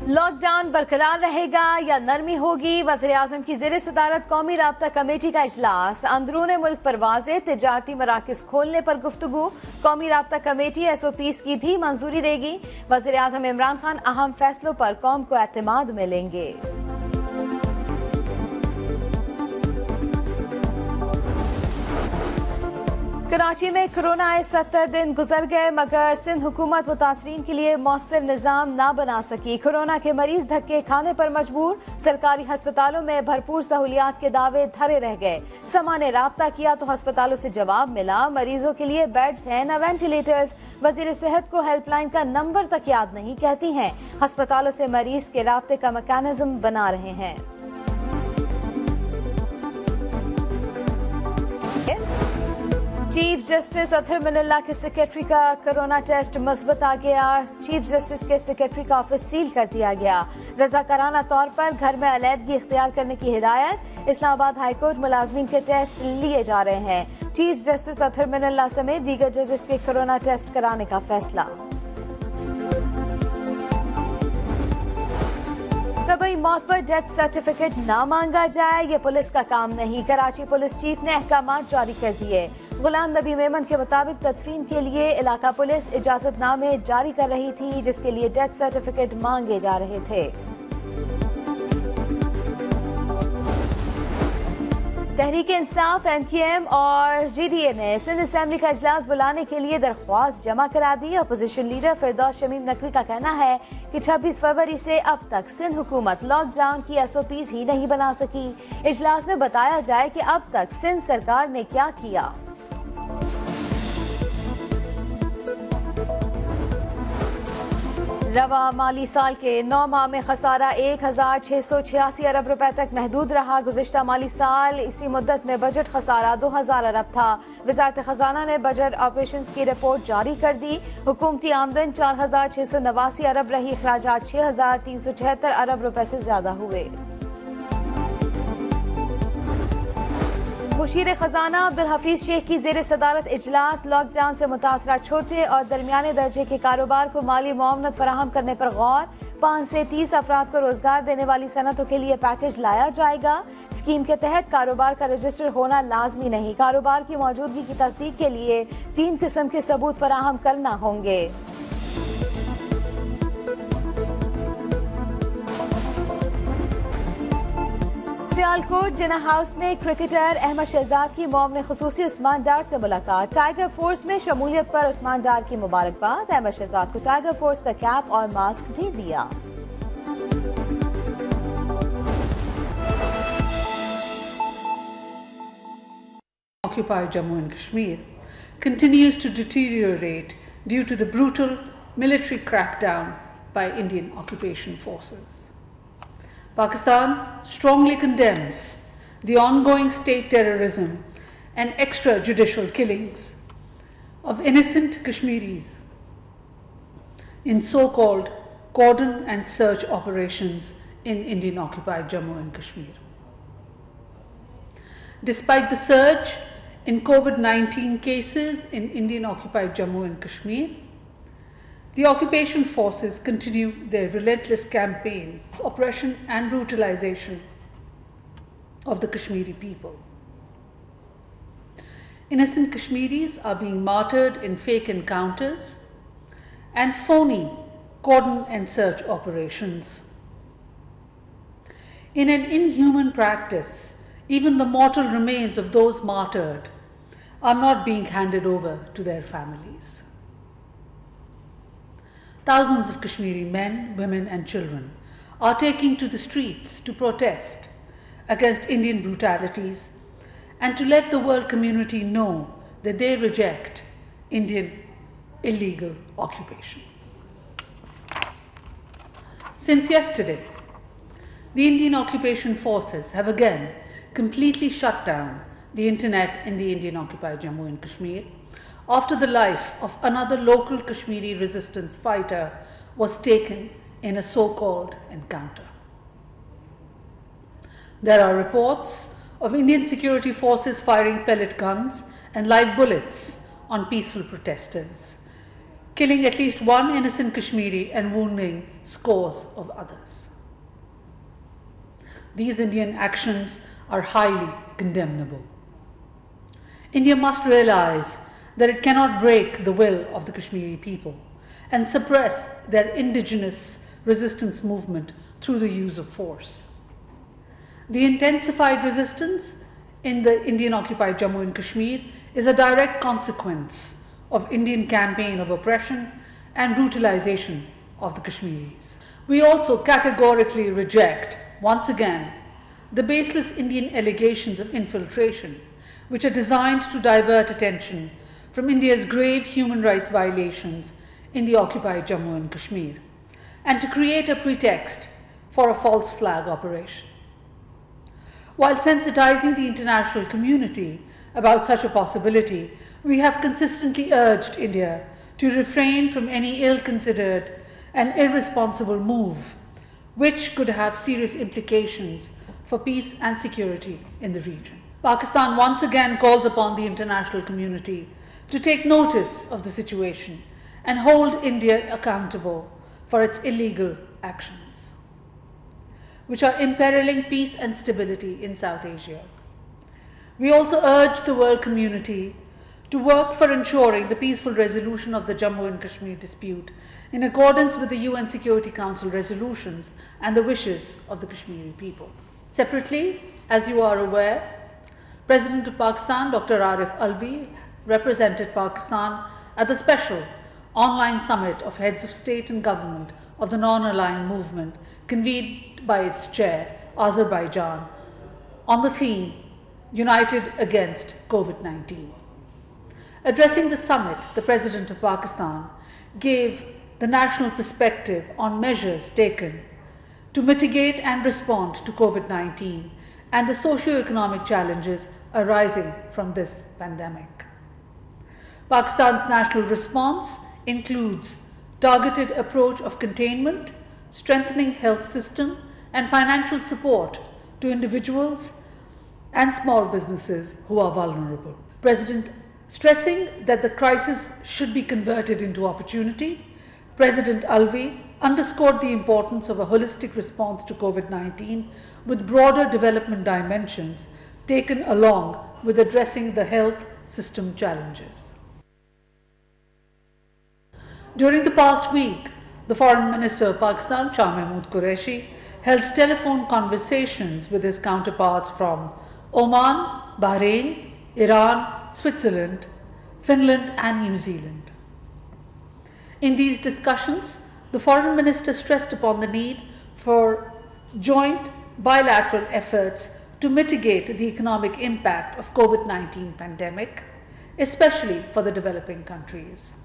Lockdown बरकरार रहेगा या नरमी होगी? वज़ीर-ए-आज़म की ज़ेर सदारत कौमी राब्ता कमेटी का इजलास। अंदरून मुल्क परवाज़ें तिजारती मराकज़ खोलने पर गुफ्तगू। कौमी राब्ता कमेटी SOPs की भी मंजूरी देगी। वज़ीर-ए-आज़म इमरान खान अहम फैसलों पर कौम को एतमाद में लेंगे। कराची में कोरोना आए 70 दिन गुजर गए, मगर सिंध हुकूमत मुतासरीन के लिए मौसर निज़ाम ना बना सकी। कोरोना के मरीज धक्के खाने पर मजबूर। सरकारी हस्पतालों में भरपूर सहूलियात के दावे धरे रह गए। समा ने राब्ता किया तो हस्पतालों से जवाब मिला, मरीजों के लिए बेड्स हैं न वेंटिलेटर्स। वजीर सेहत को हेल्पलाइन का नंबर तक याद नहीं, कहती हैं हस्पतालों से मरीज के राब्ते का मैकेनिज्म बना रहे हैं। चीफ जस्टिस अतहर मिनल्ला के सेक्रेटरी का कोरोना टेस्ट मुस्बत आ गया। चीफ जस्टिस के सेक्रेटरी का ऑफिस सील कर दिया गया। रजाकाराना तौर पर घर में अलहदगी इख्तियार करने की हिदायत। इस्लामाबाद हाईकोर्ट मुलाजमीन के टेस्ट लिए जा रहे हैं। चीफ जस्टिस अतहर मिनल्ला समेत दीगर जजेस के कोरोना टेस्ट कराने का फैसला। तबई मौत पर डेथ सर्टिफिकेट ना मांगा जाए, ये पुलिस का काम नहीं। कराची पुलिस चीफ ने अहकामात जारी कर दिए। गुलाम नबी मेमन के मुताबिक तदफीन के लिए इलाका पुलिस इजाजतनामे जारी कर रही थी, जिसके लिए डेथ सर्टिफिकेट मांगे जा रहे थे। तहरीक इंसाफ, MQM और GDA ने सिंध असेंबली का इजलास बुलाने के लिए दरख्वास्त जमा करा दी। अपोजिशन लीडर फिरदौस शमीम नकवी का कहना है कि 26 फरवरी से अब तक सिंध हुकूमत लॉकडाउन की SOPs ही नहीं बना सकी। इजलास में बताया जाए कि अब तक सिंध सरकार ने क्या किया। रवा माली साल के 9 माह में खसारा 1686 अरब रुपए तक महदूद रहा। गुज़िश्ता माली साल इसी मुद्दत में बजट खसारा 2000 अरब था। वज़ारत खजाना ने बजट ऑपरेशंस की रिपोर्ट जारी कर दी। हुकूमती आमदन 4689 अरब रही, अखराजात 6376 अरब रुपए से ज्यादा हुए। मुशीर खजाना अब्दुल हफीज शेख की ज़ेर सदारत इजलास। लॉकडाउन से मुतासरा छोटे और दरमियाने दर्जे के कारोबार को माली मुआवनत फराहम करने पर गौर। 5 से 30 अफराद को रोजगार देने वाली सनतों के लिए पैकेज लाया जाएगा। स्कीम के तहत कारोबार का रजिस्टर होना लाजमी नहीं। कारोबार की मौजूदगी की तस्दीक के लिए 3 किस्म के सबूत फराहम करना होंगे। सियालकोट जिना हाउस में क्रिकेटर अहमद शहजाद की मॉम ने खुसूसी उस्मान डार से मुलाकात। टाइगर फोर्स में शमूलियत पर उस्मान डार की मुबारकबाद। अहमद शहजाद को टाइगर फोर्स का कैप और मास्क भी दिया। Occupied Jammu and Kashmir continues to deteriorate due to the brutal military crackdown by Indian occupation forces. Pakistan strongly condemns the ongoing state terrorism and extrajudicial killings of innocent Kashmiris in so-called cordon and search operations in Indian-occupied Jammu and Kashmir. Despite the surge in COVID-19 cases in Indian-occupied Jammu and Kashmir, the occupation forces continue their relentless campaign of oppression and brutalization of the Kashmiri people. Innocent Kashmiris are being martyred in fake encounters and phony cordon and search operations. In an inhuman practice, even the mortal remains of those martyred are not being handed over to their families. Thousands of Kashmiri men, women and children are taking to the streets to protest against Indian brutalities and to let the world community know that they reject Indian illegal occupation. Since yesterday, the Indian occupation forces have again completely shut down the internet in the Indian-occupied Jammu and Kashmir after the life of another local Kashmiri resistance fighter was taken in a so-called encounter. There are reports of Indian security forces firing pellet guns and live bullets on peaceful protesters, killing at least one innocent Kashmiri and wounding scores of others. These Indian actions are highly condemnable. India must realize that it cannot break the will of the Kashmiri people and suppress their indigenous resistance movement through the use of force. The intensified resistance in the Indian-occupied Jammu and Kashmir is a direct consequence of Indian campaign of oppression and brutalization of the Kashmiris. We also categorically reject, once again, the baseless Indian allegations of infiltration, which are designed to divert attention from India's grave human rights violations in the occupied Jammu and Kashmir, and to create a pretext for a false flag operation. While sensitizing the international community about such a possibility, we have consistently urged India to refrain from any ill-considered and irresponsible move which could have serious implications for peace and security in the region. Pakistan once again calls upon the international community to take notice of the situation and hold India accountable for its illegal actions, which are imperiling peace and stability in South Asia. We also urge the world community to work for ensuring the peaceful resolution of the Jammu and Kashmir dispute in accordance with the UN Security Council resolutions and the wishes of the Kashmiri people. Separately, as you are aware, President of Pakistan, Dr. Arif Alvi, represented Pakistan at the special online summit of heads of state and government of the non-aligned movement convened by its chair, Azerbaijan, on the theme United Against COVID-19. Addressing the summit, the President of Pakistan gave the national perspective on measures taken to mitigate and respond to COVID-19 and the socio-economic challenges arising from this pandemic. Pakistan's national response includes targeted approach of containment, strengthening health system, and financial support to individuals and small businesses who are vulnerable. President stressing that the crisis should be converted into opportunity, President Alvi underscored the importance of a holistic response to COVID-19 with broader development dimensions taken along with addressing the health system challenges. During the past week, the Foreign Minister of Pakistan, Shah Mahmood Qureshi, held telephone conversations with his counterparts from Oman, Bahrain, Iran, Switzerland, Finland, and New Zealand. In these discussions, the Foreign Minister stressed upon the need for joint bilateral efforts to mitigate the economic impact of COVID-19 pandemic, especially for the developing countries.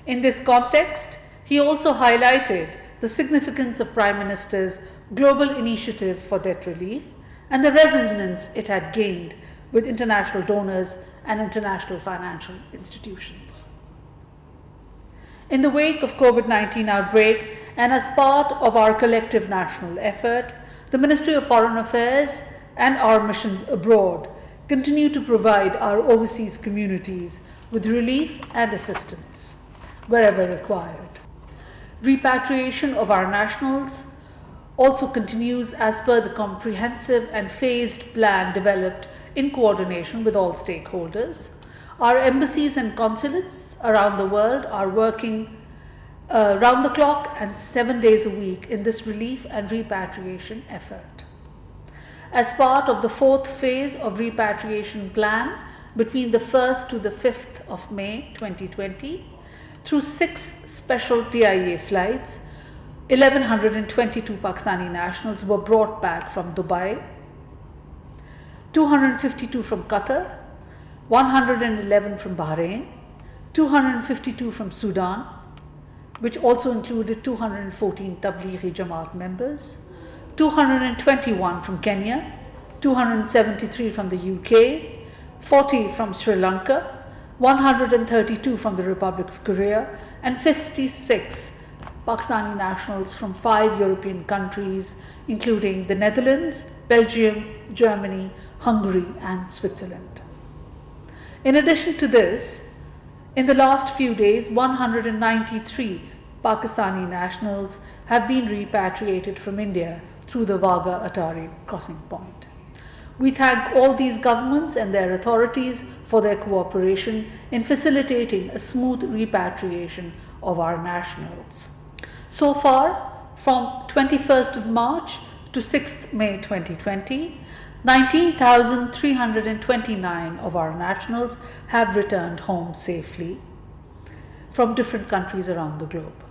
In this context, he also highlighted the significance of Prime Minister's Global Initiative for Debt Relief and the resonance it had gained with international donors and international financial institutions. In the wake of COVID-19 outbreak and as part of our collective national effort, the Ministry of Foreign Affairs and our missions abroad continue to provide our overseas communities with relief and assistance wherever required. Repatriation of our nationals also continues as per the comprehensive and phased plan developed in coordination with all stakeholders. Our embassies and consulates around the world are working round the clock and 7 days a week in this relief and repatriation effort. As part of the 4th phase of repatriation plan between the 1st to the 5th of May 2020, through 6 special PIA flights, 1,122 Pakistani nationals were brought back from Dubai, 252 from Qatar, 111 from Bahrain, 252 from Sudan, which also included 214 Tablighi Jamaat members, 221 from Kenya, 273 from the UK, 40 from Sri Lanka, 132 from the Republic of Korea, and 56 Pakistani nationals from 5 European countries, including the Netherlands, Belgium, Germany, Hungary, and Switzerland. In addition to this, In the last few days, 193 Pakistani nationals have been repatriated from India through the Wagah-Atari crossing point. We thank all these governments and their authorities for their cooperation in facilitating a smooth repatriation of our nationals. So far, from 21st of March to 6th May 2020, 19,329 of our nationals have returned home safely from different countries around the globe.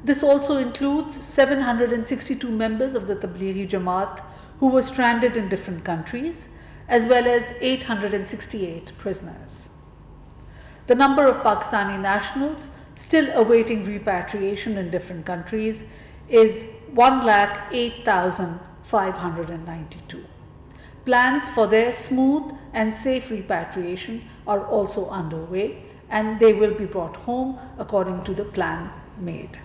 This also includes 762 members of the Tablighi Jamaat who were stranded in different countries, as well as 868 prisoners. The number of Pakistani nationals still awaiting repatriation in different countries is 108,592. Plans for their smooth and safe repatriation are also underway, and they will be brought home according to the plan made.